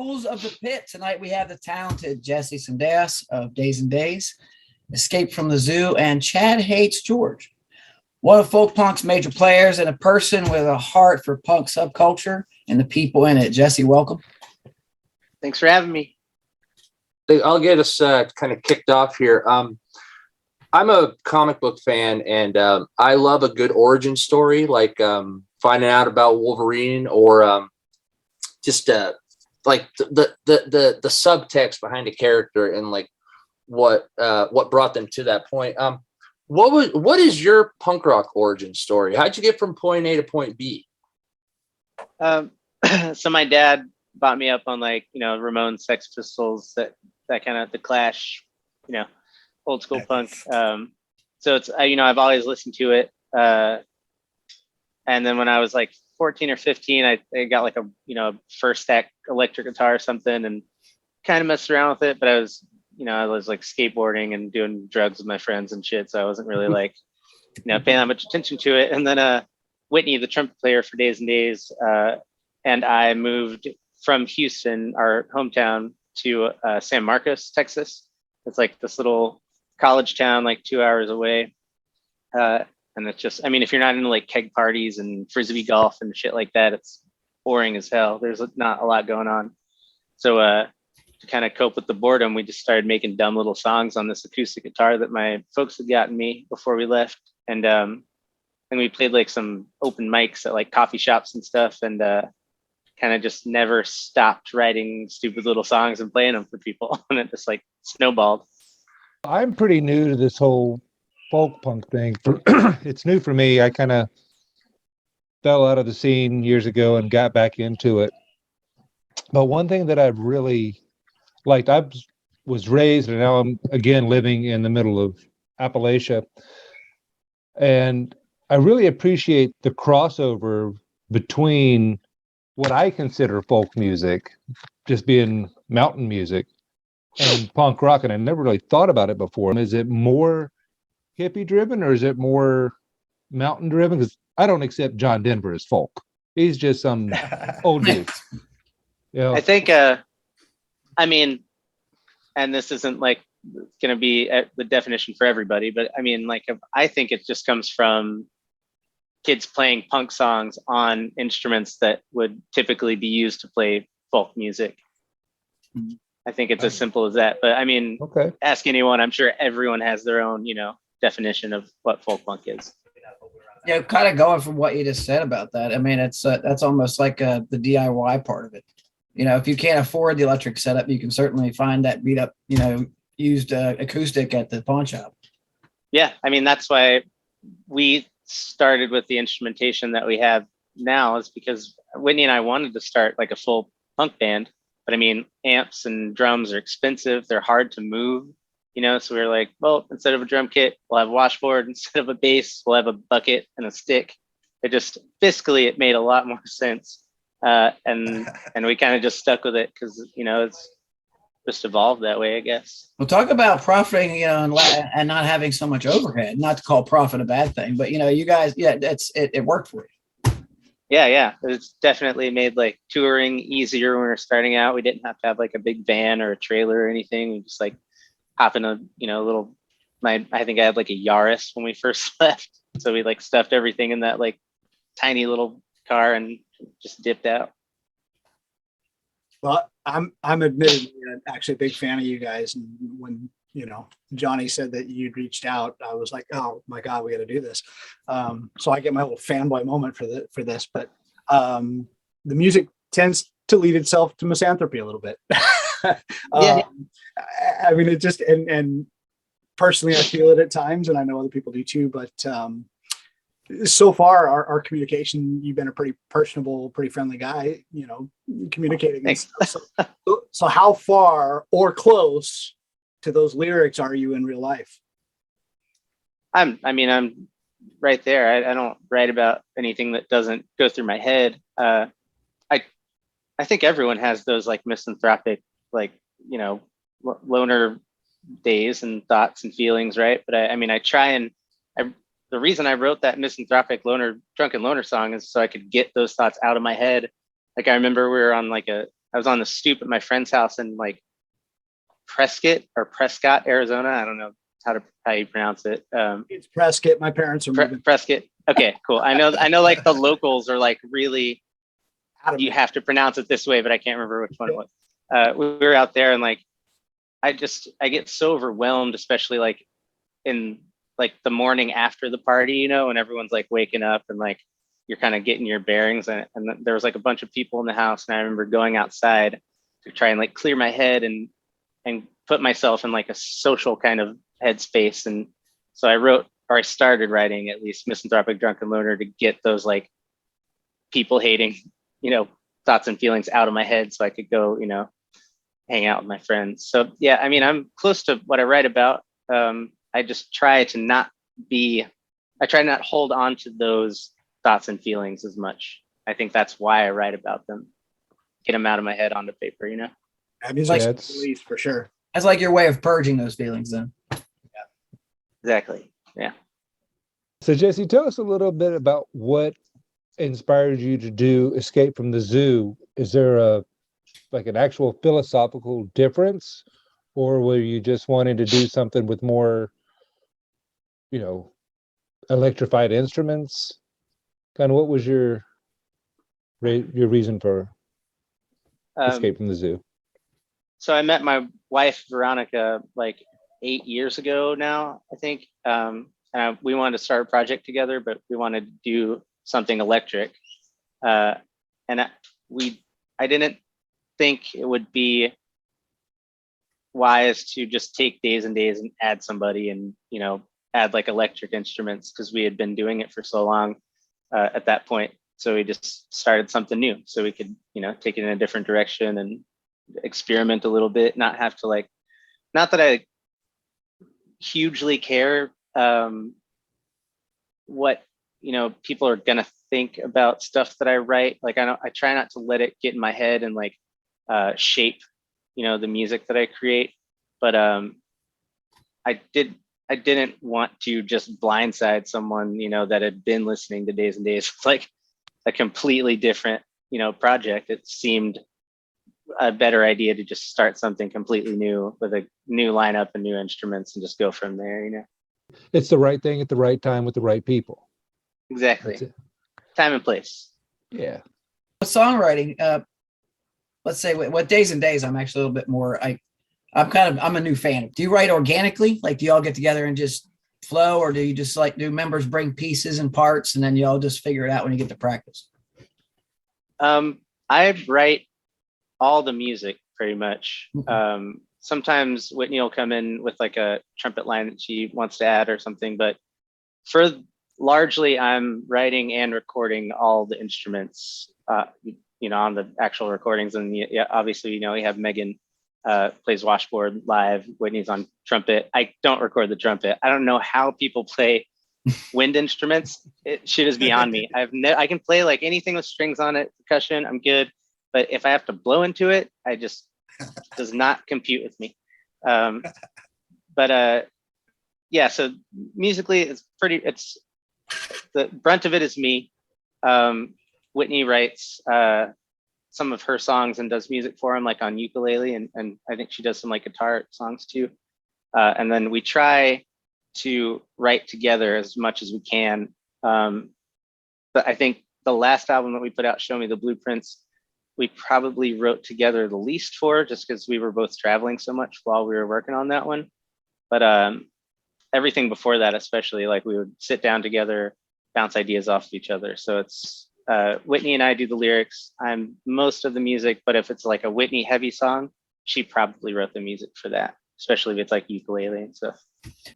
Rules of the Pit. Tonight we have the talented Jesse Sendejas of Daze and Dayz, Escape from the Zoo, and Chad Hates George. One of folk punk's major players and a person with a heart for punk subculture and the people in it. Jesse, welcome. Thanks for having me. I'll get us kind of kicked off here. I'm a comic book fan, and I love a good origin story, like finding out about Wolverine, or just like the subtext behind a character and like what brought them to that point. What is your punk rock origin story? How'd you get from point A to point B? So my dad bought me up on Ramones, Sex Pistols, that kind of the Clash, old school punk. So it's I've always listened to it. And then when I was like 14 or 15, I got like a first stack electric guitar or something and kind of messed around with it. But I was like skateboarding and doing drugs with my friends and shit. So I wasn't really like, paying that much attention to it. And then Whitney, the trumpet player for Daze and Dayz, and I moved from Houston, our hometown, to San Marcos, Texas. It's like this little college town, like 2 hours away. And it's just, if you're not into like keg parties and frisbee golf and shit like that, it's boring as hell. There's not a lot going on. So to kind of cope with the boredom, we just started making dumb little songs on this acoustic guitar that my folks had gotten me before we left. And we played like some open mics at like coffee shops and stuff, and kind of just never stopped writing stupid little songs and playing them for people. And it just like snowballed. I'm pretty new to this whole folk punk thing. It's new for me. I kind of fell out of the scene years ago and got back into it. But one thing that I've really liked, I was raised, and now I'm again living in the middle of Appalachia, and I really appreciate the crossover between what I consider folk music, just being mountain music, and punk rock. And I never really thought about it before. Is it more hippie driven or is it more mountain driven? Because I don't accept John Denver as folk. He's just some old dude. I think, and this isn't like going to be the definition for everybody, but I think it just comes from kids playing punk songs on instruments that would typically be used to play folk music. I think it's as simple as that. But okay. Ask anyone, I'm sure everyone has their own, definition of what folk punk is. Yeah, kind of going from what you just said about that. It's that's almost like the DIY part of it. If you can't afford the electric setup, you can certainly find that beat up, used acoustic at the pawn shop. Yeah, that's why we started with the instrumentation that we have now, is because Whitney and I wanted to start like a full punk band, but amps and drums are expensive. They're hard to move, so we were like, well, instead of a drum kit, we'll have a washboard. Instead of a bass, we'll have a bucket and a stick. It just fiscally, it made a lot more sense. And we kind of just stuck with it because, it's just evolved that way, I guess. Well, talk about profiting, and not having so much overhead. Not to call profit a bad thing, but you guys, it worked for you. Yeah, it's definitely made like touring easier when we were starting out. We didn't have to have like a big van or a trailer or anything. We just like hop in a little. I think I had like a Yaris when we first left, so we like stuffed everything in that like tiny little car and just dipped out. Well, I'm admittedly actually a big fan of you guys, and when Johnny said that you'd reached out, I was like, oh my God, we got to do this. So I get my little fanboy moment for this, but the music tends to lead itself to misanthropy a little bit. Yeah. It just and personally I feel it at times, and I know other people do too, but so far our communication, you've been a pretty personable, pretty friendly guy, communicating. And stuff. So how far or close to those lyrics are you in real life? I'm right there. I don't write about anything that doesn't go through my head. I think everyone has those like misanthropic, like, loner days and thoughts and feelings, right? But I try and the reason I wrote that misanthropic drunken loner song is so I could get those thoughts out of my head. Like I remember we were on like a I was on the stoop at my friend's house in like Prescott, Arizona. I don't know how you pronounce it. It's Prescott. My parents are moving. Prescott. Okay, cool. I know like the locals are like really, you have to pronounce it this way, but I can't remember which one it was. We were out there and like, I get so overwhelmed, especially like in like the morning after the party, you know, when everyone's like waking up and like you're kind of getting your bearings, and there was like a bunch of people in the house, and I remember going outside to try and like clear my head and put myself in like a social kind of headspace. And so I started writing at least Misanthropic Drunken Loner to get those like people hating, you know, thoughts and feelings out of my head so I could go, you know, hang out with my friends. So yeah, I mean, I'm close to what I write about. I just try to not hold on to those thoughts and feelings as much. I think that's why I write about them. Get them out of my head onto paper, you know? I mean, Like- like release for sure. That's like your way of purging those feelings then. Exactly. Yeah. So Jesse, tell us a little bit about what inspired you to do Escape from the Zoo. Is there an actual philosophical difference, or were you just wanting to do something with more, you know, electrified instruments? Kind of what was your reason for Escape from the Zoo? So I met my wife, Veronica, like 8 years ago now, I think. And we wanted to start a project together, but we wanted to do something electric. And I didn't think it would be wise to just take Days and Days and add somebody and, you know, add like electric instruments, because we had been doing it for so long at that point. So we just started something new so we could, you know, take it in a different direction and experiment a little bit, not have to like, not that I hugely care what, you know, people are gonna think about stuff that I write. Like I try not to let it get in my head and like shape, you know, the music that I create. But I didn't want to just blindside someone, you know, that had been listening to Days and Days. It's like a completely different, you know, project. It seemed a better idea to just start something completely new with a new lineup and new instruments and just go from there, you know. It's the right thing at the right time with the right people. Exactly. That's it. Time and place. Yeah. Songwriting, let's say what Days and Days, I'm actually a little bit more, I'm a new fan. Do you write organically? Like, do y'all get together and just flow, or do you just like, do members bring pieces and parts and then y'all just figure it out when you get to practice? I write all the music pretty much. Sometimes Whitney will come in with like a trumpet line that she wants to add or something, but for largely I'm writing and recording all the instruments, you know, on the actual recordings. And yeah, obviously, you know, we have Megan plays washboard live. Whitney's on trumpet. I don't record the trumpet. I don't know how people play wind instruments. Shit is beyond me. I can play like anything with strings on it, percussion, I'm good. But if I have to blow into it, I just does not compute with me. Yeah, so musically it's the brunt of it is me. Whitney writes some of her songs and does music for him, like on ukulele, and I think she does some like guitar songs too. And then we try to write together as much as we can. But I think the last album that we put out, Show Me the Blueprints, we probably wrote together the least for, just because we were both traveling so much while we were working on that one. But everything before that, especially, like we would sit down together, bounce ideas off of each other. So it's Whitney and I do the lyrics. I'm most of the music, but if it's like a Whitney heavy song, she probably wrote the music for that, especially if it's like ukulele and stuff.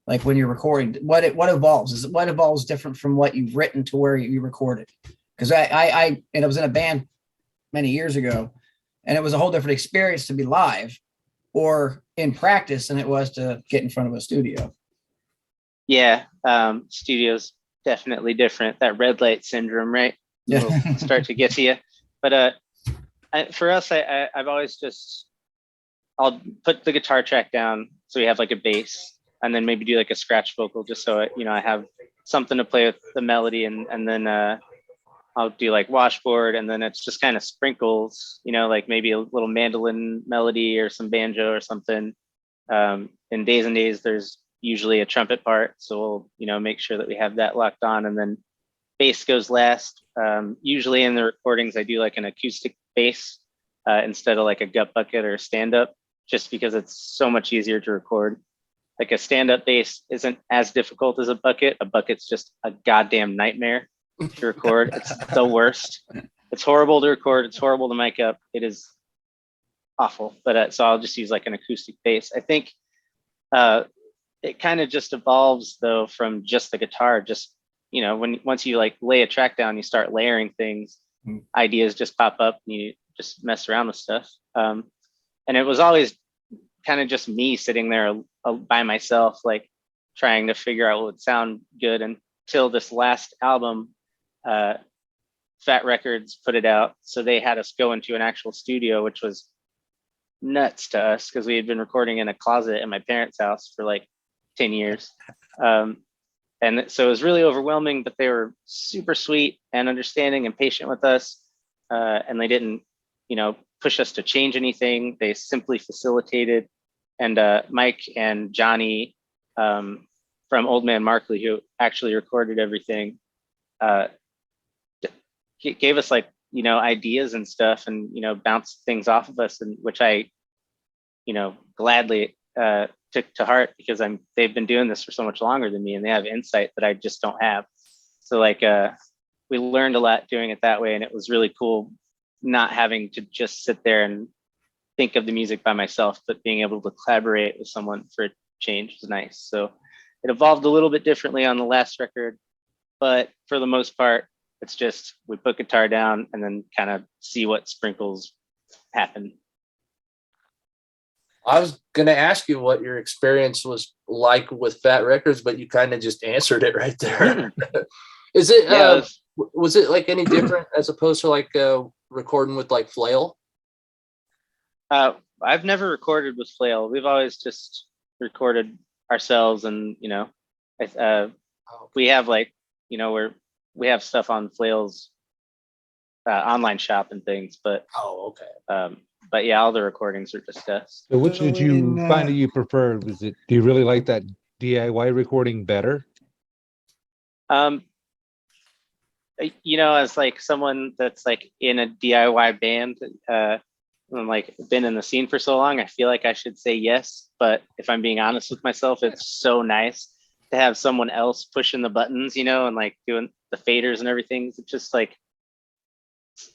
Like when you're recording, what evolves? What evolves different from what you've written to where you recorded? Because I was in a band many years ago, and it was a whole different experience to be live or in practice than it was to get in front of a studio. Yeah, studio's definitely different. That red light syndrome, right? Yeah. Will start to get to you. But for us, I've always I'll put the guitar track down so we have like a bass, and then maybe do like a scratch vocal just so I have something to play with the melody, and then I'll do like washboard, and then it's just kind of sprinkles, you know, like maybe a little mandolin melody or some banjo or something. In Days and Days, there's usually a trumpet part, so we'll, you know, make sure that we have that locked on, and then bass goes last. Usually in the recordings, I do like an acoustic bass instead of like a gut bucket or a stand up, just because it's so much easier to record. Like a stand up bass isn't as difficult as a bucket. A bucket's just a goddamn nightmare to record. It's the worst. It's horrible to record. It's horrible to mic up. It is awful. But so I'll just use like an acoustic bass. I think it kind of just evolves though from just the guitar. Just, you know, once you like lay a track down, you start layering things. Ideas just pop up, and you just mess around with stuff. And it was always kind of just me sitting there by myself, like trying to figure out what would sound good, until this last album. Fat Records put it out, so they had us go into an actual studio, which was nuts to us because we had been recording in a closet in my parents' house for like 10 years. And so it was really overwhelming, but they were super sweet and understanding and patient with us. And they didn't, you know, push us to change anything. They simply facilitated. And Mike and Johnny from Old Man Markley, who actually recorded everything, gave us like, you know, ideas and stuff, and, you know, bounced things off of us, and which I, you know, gladly took to heart, because they've been doing this for so much longer than me, and they have insight that I just don't have. So like we learned a lot doing it that way, and it was really cool not having to just sit there and think of the music by myself, but being able to collaborate with someone for a change was nice. So it evolved a little bit differently on the last record, but for the most part, it's just we put guitar down and then kind of see what sprinkles happen. I was going to ask you what your experience was like with Fat Records, but you kind of just answered it right there. Is it, was it like any different as opposed to like recording with like Flail? I've never recorded with Flail. We've always just recorded ourselves, and, you know, we have like, you know, we have stuff on Flail's online shop and things, but but yeah, all the recordings are just us. So which did you find that you preferred? Do you really like that DIY recording better? You know, as like someone that's like in a DIY band, and like been in the scene for so long, I feel like I should say yes, but if I'm being honest with myself, it's so nice to have someone else pushing the buttons, you know, and like doing the faders and everything. It's just like,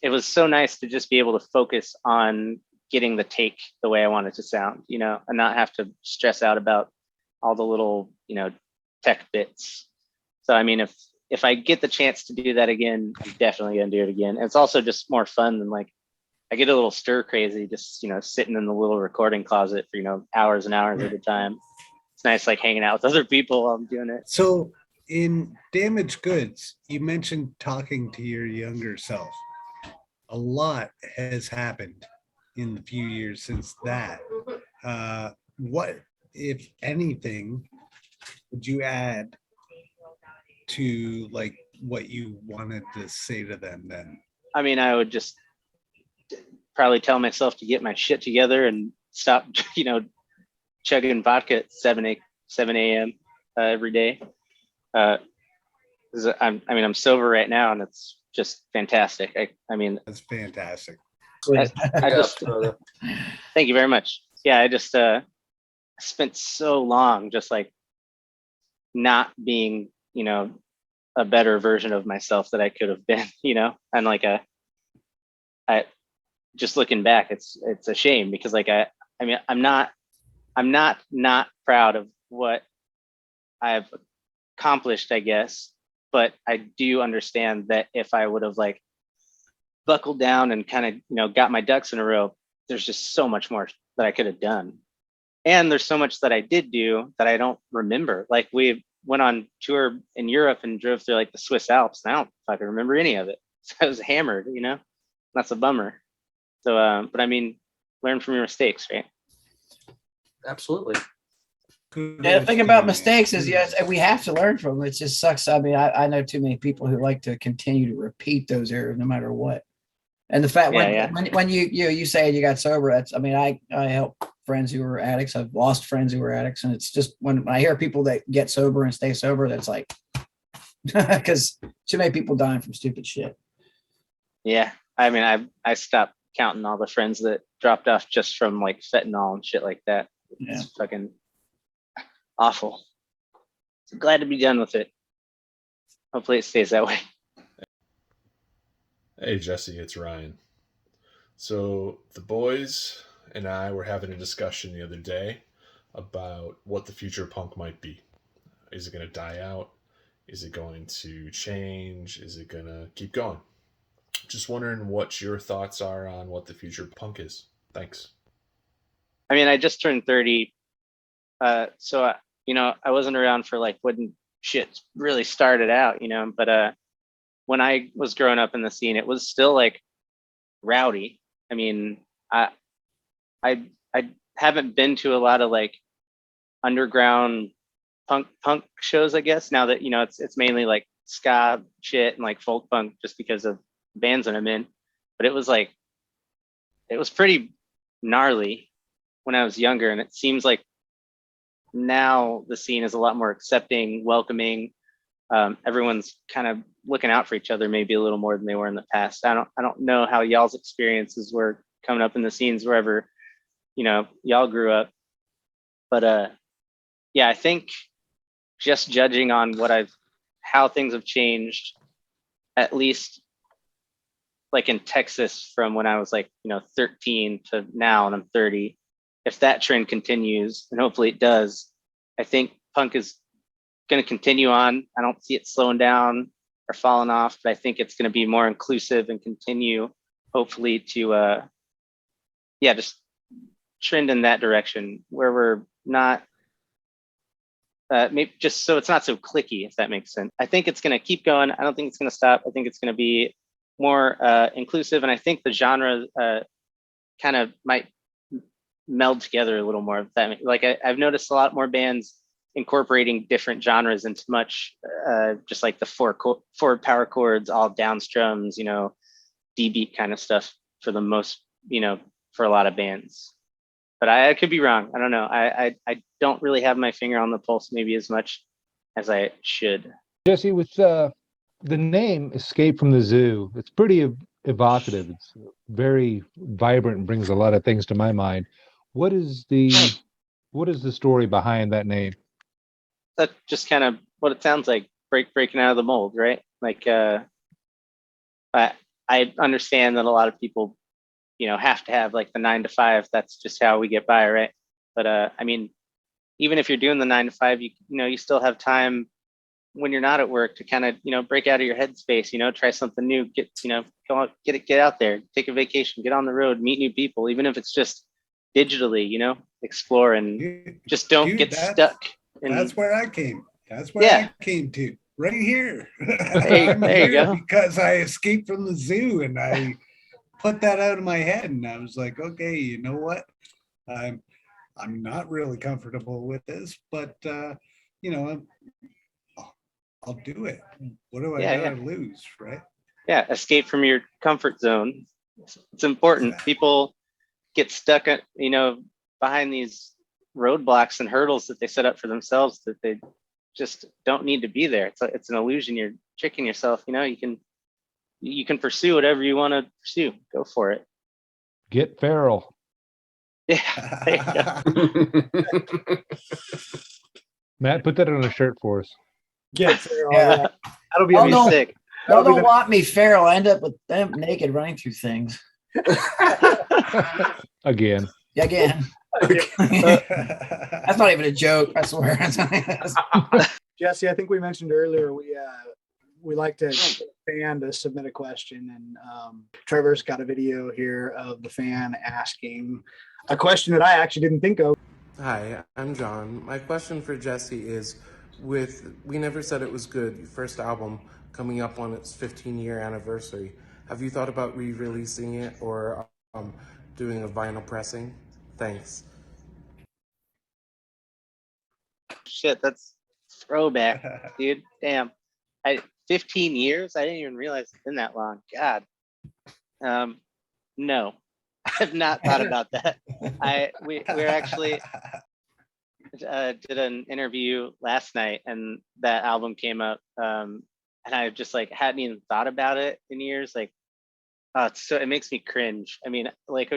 it was so nice to just be able to focus on getting the take the way I want it to sound, you know, and not have to stress out about all the little, you know, tech bits. So, I mean, if I get the chance to do that again, I'm definitely gonna do it again. And it's also just more fun than like, I get a little stir crazy, just, you know, sitting in the little recording closet for, you know, hours and hours at a time. It's nice, like hanging out with other people while I'm doing it. So in Damaged Goods, you mentioned talking to your younger self. A lot has happened in the few years since that. What, if anything, would you add to like what you wanted to say to them then? I mean, I would just probably tell myself to get my shit together and stop, you know, chugging vodka at 7 a.m. Every day. I'm sober right now, and it's just fantastic. I mean, That's fantastic. I just thank you very much. Yeah, I just spent so long just like not being, you know, a better version of myself that I could have been, you know, and like I just looking back, it's a shame, because like I mean, I'm not proud of what I've accomplished, I guess, but I do understand that if I would have like buckled down and kind of, you know, got my ducks in a row, there's just so much more that I could have done. And there's so much that I did do that I don't remember. Like we went on tour in Europe and drove through like the Swiss Alps, and I don't fucking remember any of it. So I was hammered, you know, that's a bummer. So, but I mean, learn from your mistakes, right? Absolutely. Kudos Yeah, the thing to about you, man. mistakes is yes, Kudos. and we have to learn from them. It just sucks. I mean, I know too many people who like to continue to repeat those errors no matter what. And the fact Yeah, when you say you got sober, that's I mean, I help friends who were addicts. I've lost friends who were addicts, and it's just when I hear people that get sober and stay sober, that's like because too many people dying from stupid shit. yeah. I mean, I stopped counting all the friends that dropped off just from like fentanyl and shit like that. Yeah. It's fucking awful. So glad to be done with it. Hopefully it stays that way. Hey Jesse, it's Ryan. So the boys and I were having a discussion the other day about what the future of punk might be. Is it going to die out? Is it going to change? Is it going to keep going? Just wondering what your thoughts are on what the future of punk is. Thanks. I mean, I just turned 30. So, I wasn't around for like when shit really started out, but when I was growing up in the scene, it was still like rowdy. I mean, I haven't been to a lot of like underground punk shows, I guess, now that it's mainly like ska shit and like folk punk just because of bands that I'm in. But it was pretty gnarly when I was younger, and it seems like now the scene is a lot more accepting, welcoming. Everyone's kind of looking out for each other maybe a little more than they were in the past. I don't know how y'all's experiences were coming up in the scenes wherever y'all grew up, but yeah, I think just judging on how things have changed, at least like in Texas from when I was like 13 to now and I'm 30, if that trend continues, and hopefully it does, I think punk is going to continue on. I don't see it slowing down or falling off, but I think it's going to be more inclusive and continue, hopefully, to just trend in that direction where we're not maybe just so it's not so cliquey, if that makes sense. I think it's going to keep going. I don't think it's going to stop. I think it's going to be more inclusive, and I think the genre kind of might meld together a little more. If that like I've noticed a lot more bands incorporating different genres into much just like the four power chords, all down strums, D beat kind of stuff for the most, for a lot of bands. But I could be wrong. I don't know. I don't really have my finger on the pulse maybe as much as I should. Jesse, with the name Escape from the Zoo, it's pretty evocative. It's very vibrant and brings a lot of things to my mind. What is the story behind that name? That's just kind of what it sounds like, breaking out of the mold, right? Like I understand that a lot of people, have to have like the 9 to 5. That's just how we get by, right? But I mean, even if you're doing the 9 to 5, you still have time when you're not at work to kind of, break out of your headspace, try something new, go out, get out there, take a vacation, get on the road, meet new people, even if it's just digitally, explore and just don't get stuck. That's where I came. That's where Yeah. I came to. Right here. There I'm you here go. because I escaped from the zoo and I put that out of my head and I was like, okay, you know what? I'm not really comfortable with this, but I'll do it. What do I gotta lose, right? Yeah, escape from your comfort zone. It's important. Exactly. People get stuck at, behind these roadblocks and hurdles that they set up for themselves that they just don't need to be there. It's an illusion. You're tricking yourself. You can pursue whatever you want to pursue. Go for it. Get feral. Yeah. There you go. Matt, put that on a shirt for us. Get feral. Yeah. Yeah. That'll be Oh, That'd be no. sick. Y'all That'll be don't want me feral. I end up with them naked running through things. Again. Again. That's not even a joke, I swear. Jesse, I think we mentioned earlier we like to get a fan to submit a question, and Trevor's got a video here of the fan asking a question that I actually didn't think of. Hi, I'm John. My question for Jesse is, with We Never Said It Was Good, your first album, coming up on its 15-year anniversary, have you thought about re-releasing it or doing a vinyl pressing? Thanks. Shit, that's throwback, dude. Damn. 15 years? I didn't even realize it's been that long. God. No, I've not thought about that. We're actually did an interview last night, and that album came up, and I just like hadn't even thought about it in years. Like, it makes me cringe. I mean, like,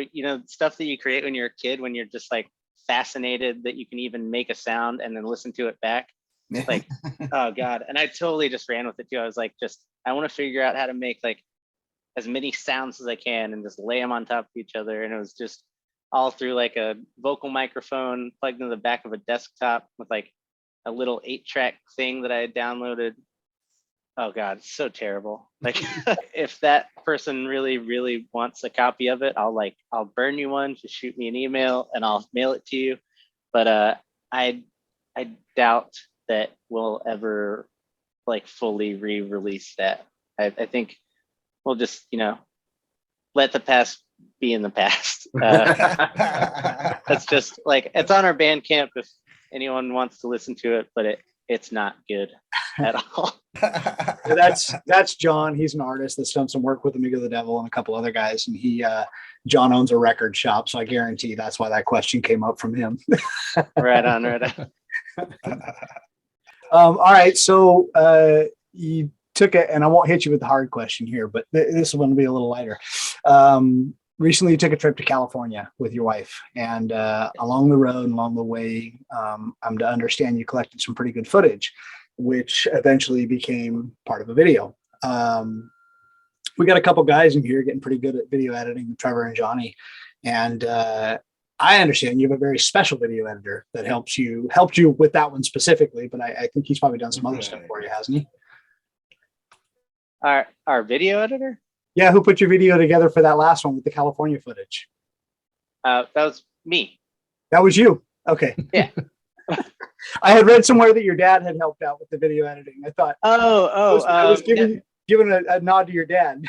stuff that you create when you're a kid, when you're just like fascinated that you can even make a sound and then listen to it back. Like, oh God. And I totally just ran with it too. I was like, I want to figure out how to make like as many sounds as I can and just lay them on top of each other. And it was just all through like a vocal microphone plugged into the back of a desktop with like a little 8-track thing that I had downloaded. Oh God, it's so terrible. Like, if that person really, really wants a copy of it, I'll burn you one. Just shoot me an email and I'll mail it to you. But I doubt that we'll ever like fully re-release that. I think we'll just, let the past be in the past. That's just like, it's on our Bandcamp if anyone wants to listen to it, but it's not good at all. That's John. He's an artist that's done some work with Amigo the Devil and a couple other guys. And John owns a record shop. So I guarantee that's why that question came up from him. Right on. All right. So you took it, and I won't hit you with the hard question here, but this one will be a little lighter. Recently, you took a trip to California with your wife, and along the road and along the way, I'm to understand you collected some pretty good footage, which eventually became part of a video. We got a couple guys in here getting pretty good at video editing, Trevor and Johnny, and I understand you have a very special video editor that helped you with that one specifically, but I think he's probably done some other stuff for you, hasn't he? Our video editor? Yeah, who put your video together for that last one with the California footage? That was me. That was you. Okay. Yeah. I had read somewhere that your dad had helped out with the video editing. I thought, I was giving a nod to your dad.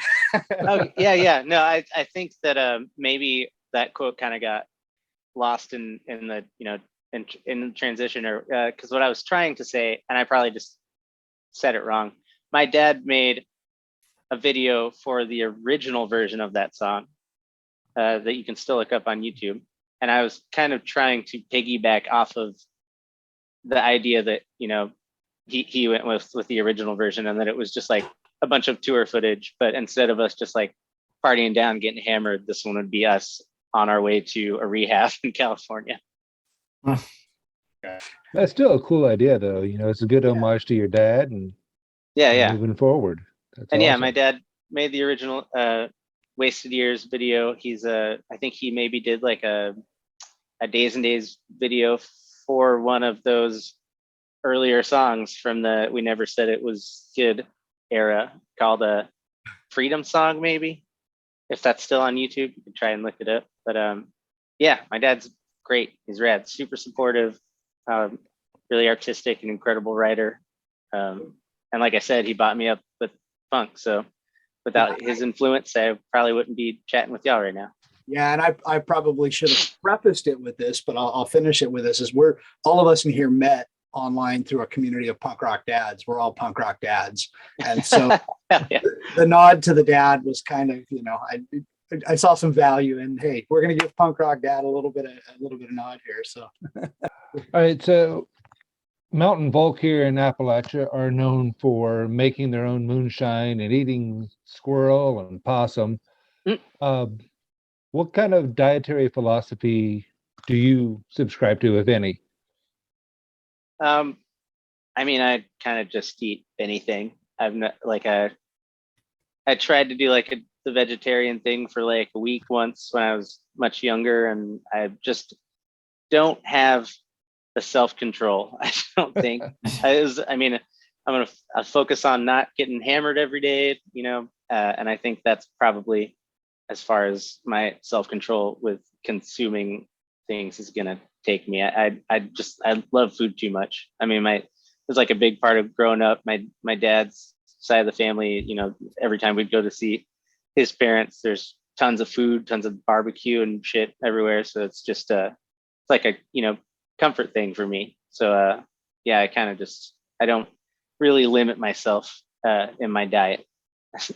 Oh yeah. No, I think that maybe that quote kind of got lost in the in the transition, or because what I was trying to say, and I probably just said it wrong. My dad made a video for the original version of that song that you can still look up on YouTube. And I was kind of trying to piggyback off of the idea that, he went with the original version, and that it was just like a bunch of tour footage. But instead of us just like partying down, getting hammered, this one would be us on our way to a rehab in California. That's still a cool idea, though. It's a good homage to your dad, and yeah, moving forward. That's and awesome. yeah, my dad made the original Wasted Years video. I think he maybe did like a Daze and Daze video for one of those earlier songs from the We Never Said It Was Good era, called a Freedom Song, maybe. If that's still on YouTube, you can try and look it up. But yeah, my dad's great. He's rad, super supportive, really artistic and incredible writer. And like I said, he brought me up with funk. So without his influence, I probably wouldn't be chatting with y'all right now. Yeah, and I probably should have prefaced it with this, but I'll finish it with this. Is we're all of us in here met online through a community of punk rock dads. We're all punk rock dads, and so yeah. The nod to the dad was kind of, I saw some value in, hey, we're going to give punk rock dad a little bit of nod here. So All right, so Mountain Volk here in Appalachia are known for making their own moonshine and eating squirrel and possum. What kind of dietary philosophy do you subscribe to, if any? I mean, I kind of just eat anything. I've not I tried to do like the vegetarian thing for like a week once when I was much younger, and I just don't have the self-control. I don't think. I'm gonna focus on not getting hammered every day, and I think that's probably as far as my self-control with consuming things is gonna take me. I love food too much. I mean, it was like a big part of growing up. My dad's side of the family, every time we'd go to see his parents, there's tons of food, tons of barbecue and shit everywhere. So it's just it's like a comfort thing for me. So yeah, I don't really limit myself in my diet,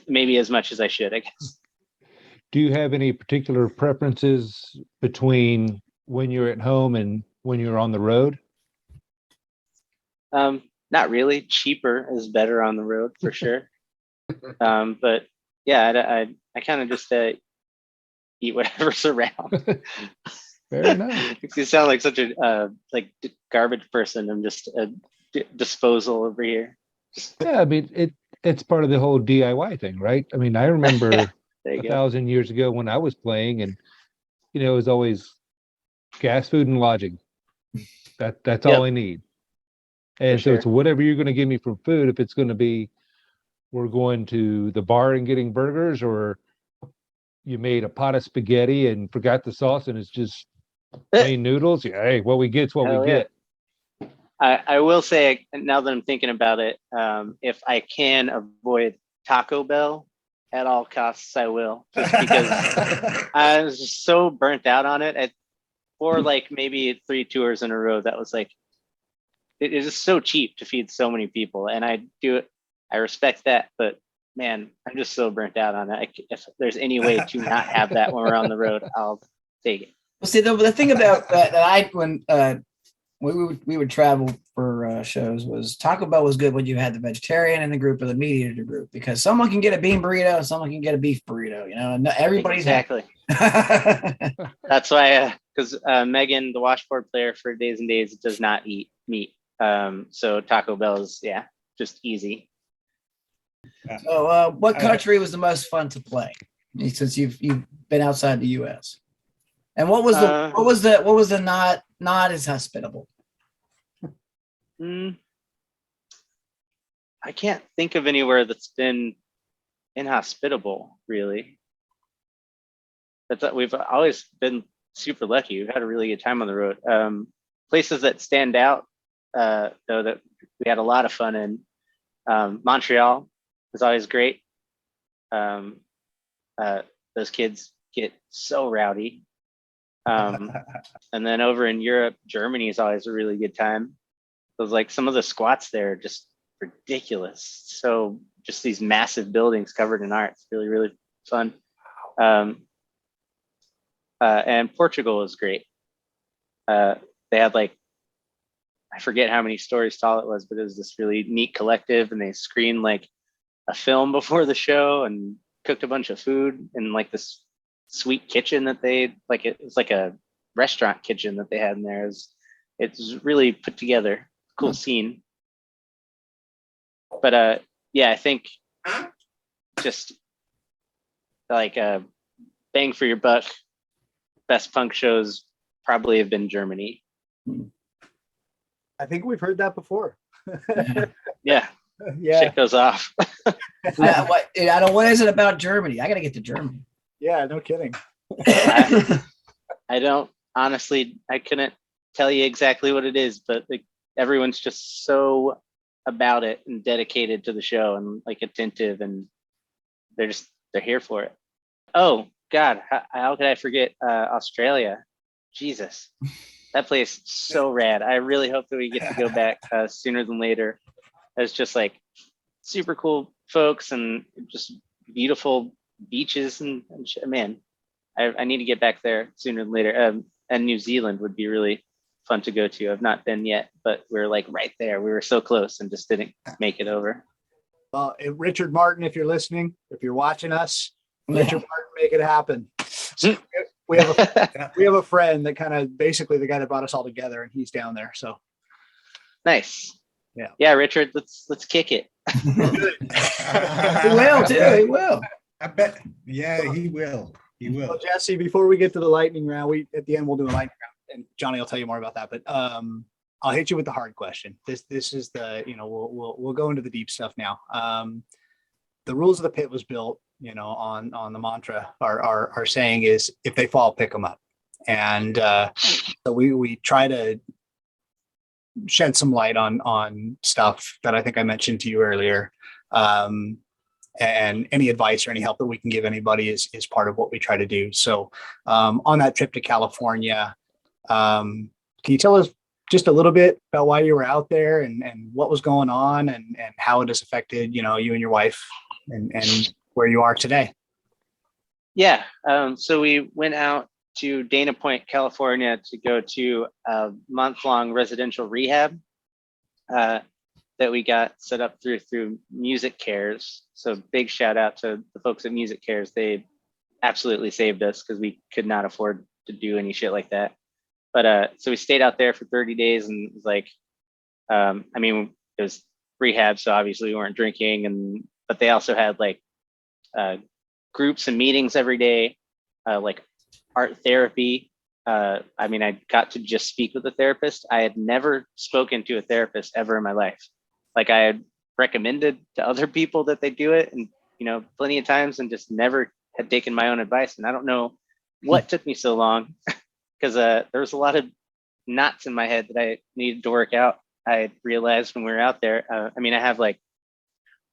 maybe as much as I should, I guess. Do you have any particular preferences between when you're at home and when you're on the road? Not really. Cheaper is better on the road for sure. But yeah, I kind of just eat whatever's around. Fair enough. You sound like such a garbage person. I'm just a disposal over here. Yeah, I mean it's part of the whole DIY thing, right? I mean, I remember There you go. 1,000 years ago when I was playing, and it was always gas, food, and lodging. That's all Yep. I need. And For so it's sure. whatever you're going to give me for food. If it's going to be we're going to the bar and getting burgers, or you made a pot of spaghetti and forgot the sauce and it's just plain noodles. Yeah, hey, what we get's what Hell we yeah. get. I will say, now that I'm thinking about it, if I can avoid Taco Bell at all costs, I will, just because I was just so burnt out on it. For like maybe 3 tours in a row, that was like, it is just so cheap to feed so many people, and I do it. I respect that, but man, I'm just so burnt out on it. If there's any way to not have that when we're on the road, I'll take it. Well, see, the thing about that when we would travel for shows was Taco Bell was good when you had the vegetarian in the group or the meat eater group, because someone can get a bean burrito and someone can get a beef burrito, and everybody's Exactly. That's why, because Megan, the washboard player for Days and Days, does not eat meat. So Taco Bell is, just easy. So, what country was the most fun to play since you've been outside the U.S.? And what was the not as hospitable? I can't think of anywhere that's been inhospitable, really. We've always been super lucky. We've had a really good time on the road. Places that stand out, though, that we had a lot of fun in. Montreal was always great. Those kids get so rowdy. And then over in Europe, Germany is always a really good time. It was like some of the squats there are just ridiculous. So just these massive buildings covered in art. It's really, really fun. And Portugal was great. They had I forget how many stories tall it was, but it was this really neat collective, and they screened like a film before the show and cooked a bunch of food in like this sweet kitchen that it was like a restaurant kitchen that they had in there. It's really put together, cool scene. But I think just like bang for your buck, best punk shows probably have been Germany. I think we've heard that before. Yeah. Yeah. Shit goes off. What is it about Germany? I got to get to Germany. Yeah, no kidding. I don't honestly, I couldn't tell you exactly what it is, but everyone's just so about it and dedicated to the show and attentive, and they're here for it. Oh God, how could I forget Australia? Jesus, that place is so rad. I really hope that we get to go back sooner than later. It's just super cool folks and just beautiful beaches and shit. Man, I need to get back there sooner than later. And New Zealand would be really fun to go to. I've not been yet, but we're right there. We were so close and just didn't make it over. Well, Richard Martin, if you're listening, if you're watching us, Richard Martin, make it happen. We have a friend that kind of basically the guy that brought us all together, and he's down there. So nice. Yeah, Richard, let's kick it. He will too. He will. I bet. Yeah, he will. He will. Well, Jesse, before we get to the lightning round, at the end we'll do a lightning round, and Johnny will tell you more about that. But I'll hit you with the hard question. This is the we'll go into the deep stuff now. The rules of the pit was built, on the mantra. Our saying is, if they fall, pick them up. And so we try to shed some light on stuff that I think I mentioned to you earlier. And any advice or any help that we can give anybody is part of what we try to do. So on that trip to California, can you tell us just a little bit about why you were out there and what was going on and how it has affected, you and your wife and where you are today. Yeah. So we went out to Dana Point, California to go to a month-long residential rehab that we got set up through Music Cares. So big shout out to the folks at Music Cares. They absolutely saved us because we could not afford to do any shit like that. But so we stayed out there for 30 days and it was like, I mean, it was rehab, so obviously we weren't drinking, but they also had like groups and meetings every day, like art therapy. I mean, I got to just speak with a therapist. I had never spoken to a therapist ever in my life. Like I had recommended to other people that they do it and, plenty of times and just never had taken my own advice. And I don't know what took me so long because there was a lot of knots in my head that I needed to work out. I realized when we were out there, I mean, I have like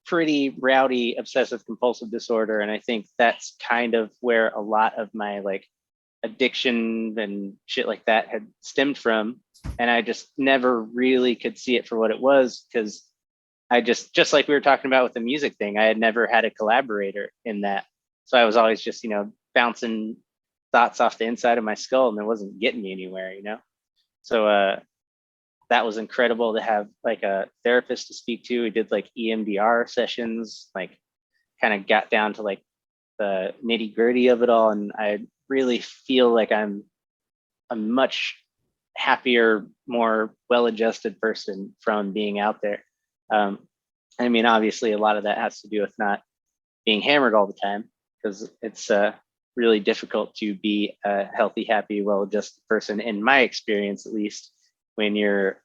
pretty rowdy obsessive compulsive disorder. And I think that's kind of where a lot of my like addiction and shit like that had stemmed from. And I just never really could see it for what it was because I just like we were talking about with the music thing, I had never had a collaborator in that. So I was always just, bouncing thoughts off the inside of my skull and it wasn't getting me anywhere, So that was incredible to have like a therapist to speak to. We did like EMDR sessions, like kind of got down to like the nitty gritty of it all. And I really feel like I'm a much happier, more well-adjusted person from being out there. I mean, obviously a lot of that has to do with not being hammered all the time because it's really difficult to be a healthy, happy, well-adjusted person, in my experience, at least, when you're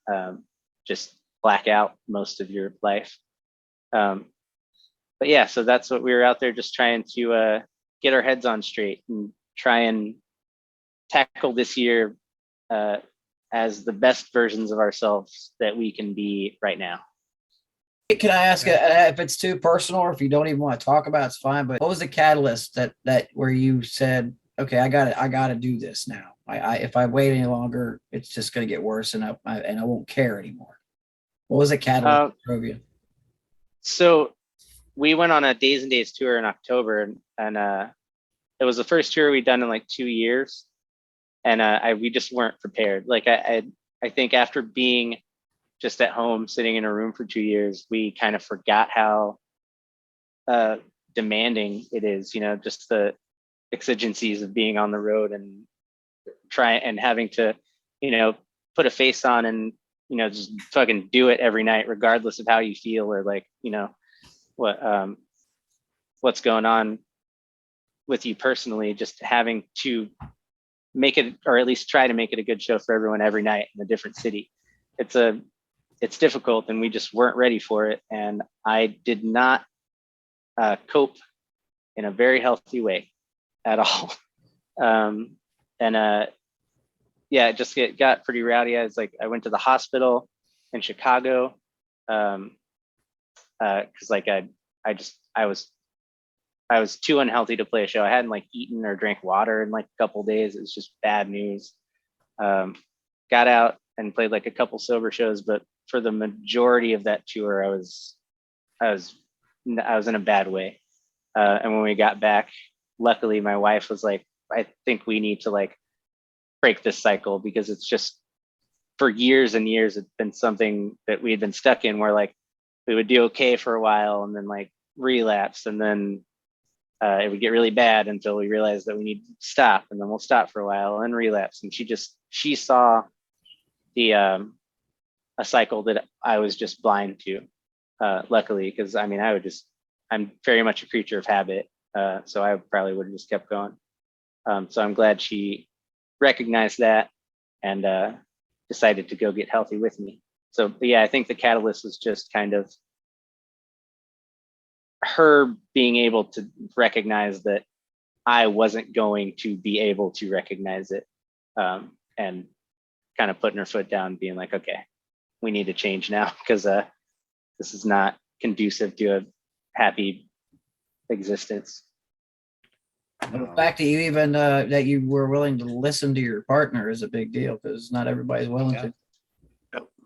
just black out most of your life. But yeah, so that's what we were out there just trying to get our heads on straight and try and tackle this year as the best versions of ourselves that we can be right now. Can I ask if it's too personal or if you don't even want to talk about it, it's fine. But what was the catalyst that where you said, okay, I got to do this now. If I wait any longer, it's just going to get worse and I won't care anymore. What was the catalyst that drove you? So we went on a Daze and Daze tour in October and it was the first tour we'd done in like 2 years. And we just weren't prepared. Like I think after being just at home sitting in a room for 2 years, we kind of forgot how demanding it is, just the exigencies of being on the road and having to, put a face on and, just fucking do it every night, regardless of how you feel or like, what's going on with you personally, just having to make it, or at least try to make it a good show for everyone every night in a different city. It's difficult and we just weren't ready for it. And I did not cope in a very healthy way at all. Yeah, it just got pretty rowdy. I went to the hospital in Chicago because like I was too unhealthy to play a show. I hadn't like eaten or drank water in like a couple of days. It was just bad news. Got out and played like a couple sober shows, but for the majority of that tour, I was in a bad way. And when we got back, luckily my wife was like, I think we need to like break this cycle because it's just for years and years, it's been something that we had been stuck in where like we would do okay for a while and then like relapse and then it would get really bad until we realized that we need to stop and then we'll stop for a while and relapse. And she saw a cycle that I was just blind to, luckily, because I mean, I'm very much a creature of habit. So I probably would have just kept going. So I'm glad she recognized that and decided to go get healthy with me. So yeah, I think the catalyst was just kind of her being able to recognize that I wasn't going to be able to recognize it, and kind of putting her foot down, being like, okay, we need to change now because this is not conducive to a happy existence. The fact that you even that you were willing to listen to your partner is a big deal because not everybody's willing to.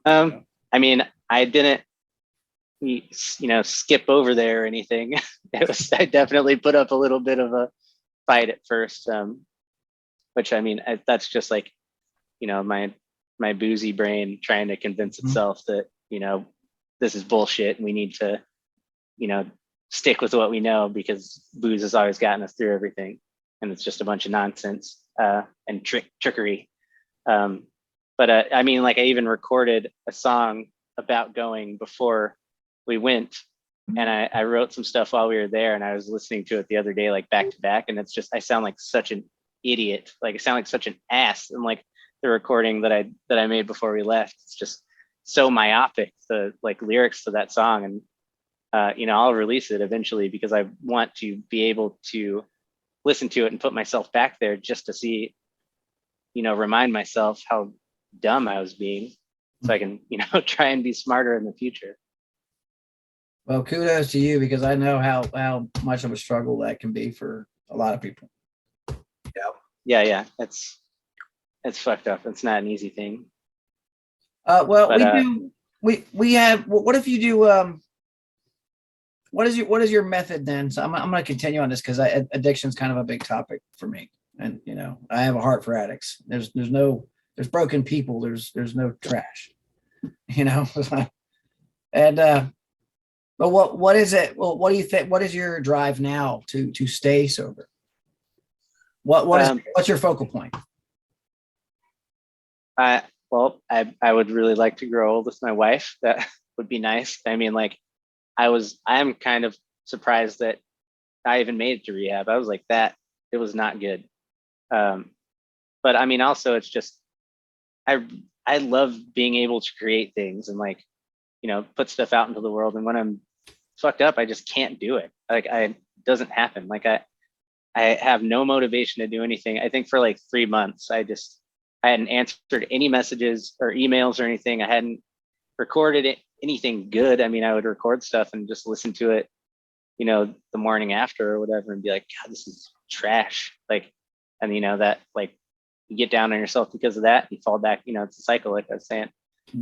I mean, I didn't, skip over there or anything. I definitely put up a little bit of a fight at first, which I mean, that's just like, my boozy brain trying to convince itself that, this is bullshit and we need to, stick with what we know because booze has always gotten us through everything. And it's just a bunch of nonsense and trickery. But I mean, like I even recorded a song about going before we went, and I wrote some stuff while we were there, and I was listening to it the other day, like back to back, and it's just I sound like such an idiot, like I sound like such an ass, and like the recording that I made before we left, it's just so myopic, the like lyrics to that song, and I'll release it eventually because I want to be able to listen to it and put myself back there just to see, remind myself how dumb I was being, so I can try and be smarter in the future. Well, kudos to you because I know how much of a struggle that can be for a lot of people. Yeah, it's fucked up. It's not an easy thing. Well, we have. What if you do? What is your method then? So I'm going to continue on this because addiction is kind of a big topic for me, and I have a heart for addicts. There's broken people. There's no trash, and but what is it? Well, what do you think? What is your drive now to stay sober? What's your focal point? I would really like to grow old with my wife. That would be nice. I mean, like I am kind of surprised that I even made it to rehab. I was like that. It was not good. But I mean, also it's just, I love being able to create things and like, put stuff out into the world. And when I'm fucked up, I just can't do it. Like it doesn't happen. Like I have no motivation to do anything. I think for like 3 months, I hadn't answered any messages or emails or anything. I hadn't recorded anything good. I mean, I would record stuff and just listen to it, the morning after or whatever, and be like, God, this is trash. Like, and that like you get down on yourself because of that, you fall back, it's a cycle, like I was saying.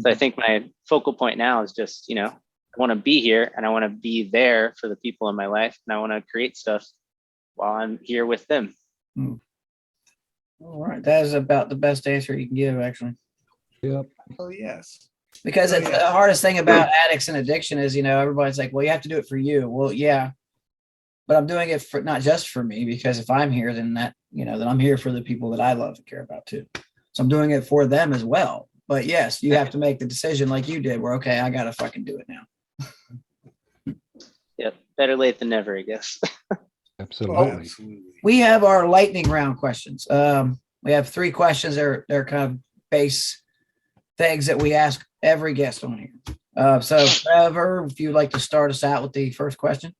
So I think my focal point now is just, I want to be here and I want to be there for the people in my life. And I want to create stuff while I'm here with them. All right. That is about the best answer you can give, actually. Yep. Oh, yes. Because Oh, it's yeah. the hardest thing about addicts and addiction is, everybody's like, well, you have to do it for you. Well, yeah, but I'm doing it for not just for me, because if I'm here, then then I'm here for the people that I love and care about too. So I'm doing it for them as well. But yes, you have to make the decision like you did where, okay, I got to fucking do it now. Yep. Better late than never, I guess. Absolutely. Absolutely. We have our lightning round questions. We have 3 questions. They're kind of base things that we ask every guest on here. So Trevor, if you'd like to start us out with the first question.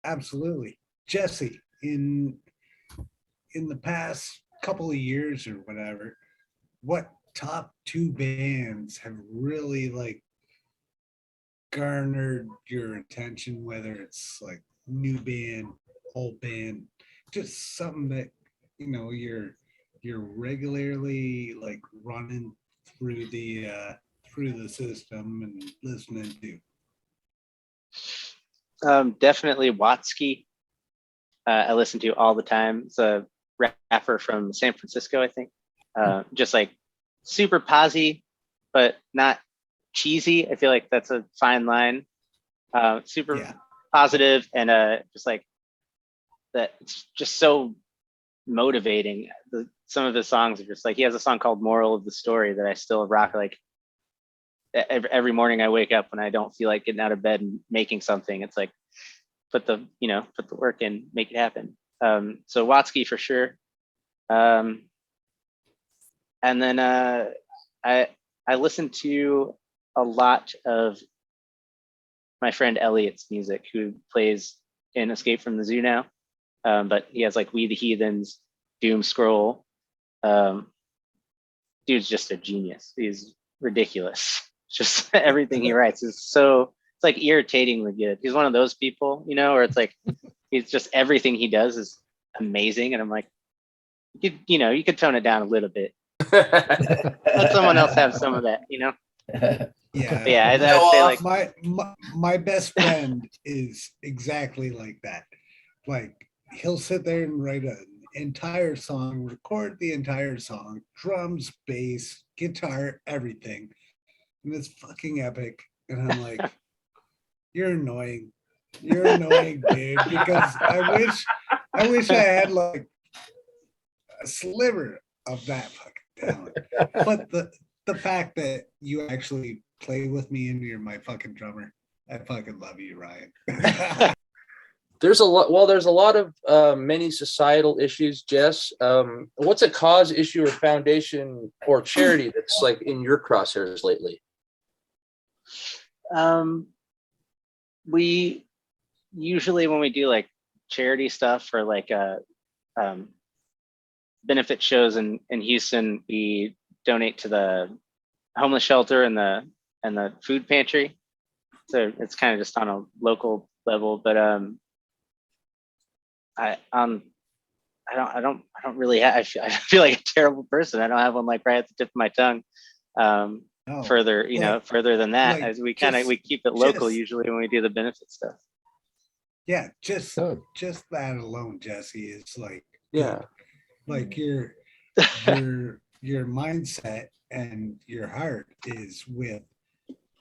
Absolutely. Jesse, in the past couple of years or whatever, what top 2 bands have really like garnered your attention, whether it's like new band, old band, just something that you're regularly like running through the system and listening to? Definitely Watsky. I listen to all the time. It's a rapper from San Francisco, I think. Just like super posy, but not cheesy. I feel like that's a fine line. Super positive and just like that. It's just so motivating. Some of the songs are just like, he has a song called Moral of the Story that I still rock. Like every morning I wake up when I don't feel like getting out of bed and making something, it's like put the work in, make it happen. So Watsky for sure. And then I listen to a lot of my friend Elliot's music, who plays in Escape from the Zoo now. But he has like We the Heathens, Doom Scroll. Dude's just a genius. He's ridiculous. Just everything he writes is so, it's like irritatingly good. He's one of those people, where it's like, he's just, everything he does is amazing. And I'm like, you could tone it down a little bit. Let someone else have some of that, Yeah. But yeah, I Go would say off. like My best friend is exactly like that. Like he'll sit there and write an entire song, record the entire song, drums, bass, guitar, everything. And it's fucking epic. And I'm like, you're annoying. You're annoying, dude. Because I wish I had like a sliver of that fucking talent. But the fact that you actually play with me and you're my fucking drummer, I fucking love you, Ryan. There's a lot of many societal issues, Jess. What's a cause, issue, or foundation or charity that's like in your crosshairs lately? we usually, when we do like charity stuff or like benefit shows in Houston, we donate to the homeless shelter and the food pantry. So it's kind of just on a local level, but I don't really have, I feel like a terrible person. I don't have one like right at the tip of my tongue. No, Further, further than that, like, as we keep it local just- usually when we do the benefit stuff. yeah, just Good. that alone, Jesse, is like, Yeah. like your mindset and your heart is with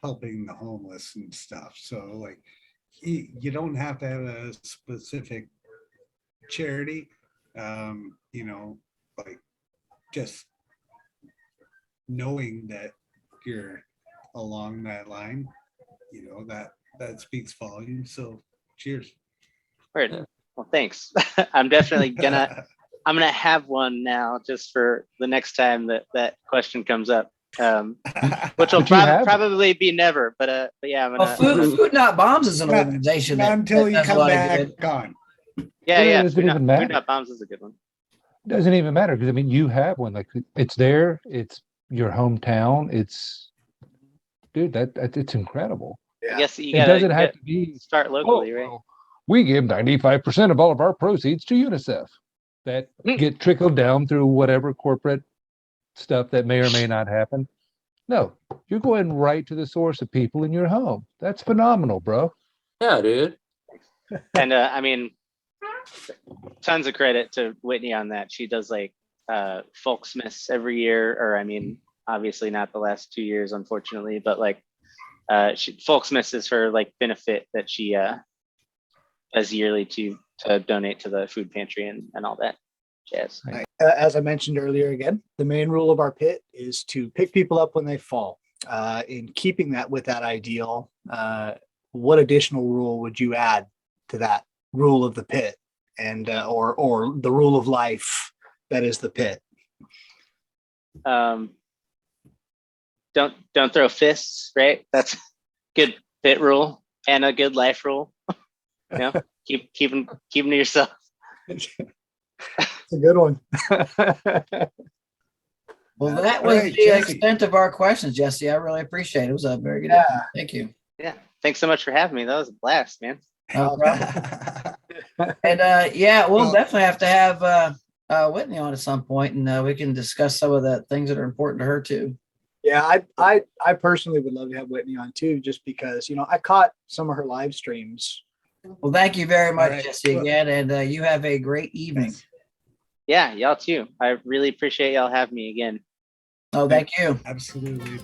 helping the homeless and stuff. So like you don't have to have a specific charity, like just knowing that you're along that line, that speaks volumes. So cheers. Word. Yeah. Well, thanks. I'm definitely gonna have one now just for the next time that question comes up. Which will But you have- probably be never, but yeah, I'm Well, gonna, Food Not Bombs is an Not- organization Not that until you does a come lot of back good. gone. yeah, It doesn't even matter. Food Not Bombs is a good one. Doesn't even matter because I mean you have one, like it's there, it's your hometown, it's dude, that it's incredible. I guess you It gotta doesn't have to be start locally, right? well, we give 95% of all of our proceeds to UNICEF that get trickled down through whatever corporate stuff that may or may not happen. No, you're going right to the source of people in your home. That's phenomenal, bro. Yeah, dude. And I mean, tons of credit to Whitney on that. She does like Folksmiths every year, or I mean, obviously not the last 2 years, unfortunately, but like Folksmiths is her like benefit that she does yearly to donate to the food pantry and all that jazz. As I mentioned earlier, again, the main rule of our pit is to pick people up when they fall. In keeping that with that ideal, what additional rule would you add to that rule of the pit, and or the rule of life that is the pit? Don't throw fists, right? That's good pit rule and a good life rule. Keep them to yourself. It's a good one. Well, that All was right, the Jesse. extent of our questions, Jesse. I really appreciate it. It was a very good. Yeah. Thank you. Yeah. Thanks so much for having me. That was a blast, man. No problem. And yeah, we'll definitely have to have Whitney on at some point, and we can discuss some of the things that are important to her too. Yeah, I personally would love to have Whitney on too, just because I caught some of her live streams. Well, thank you very much, All right. Jesse, again, and you have a great evening. Yeah, y'all too. I really appreciate y'all having me again. Oh, thank you. Absolutely.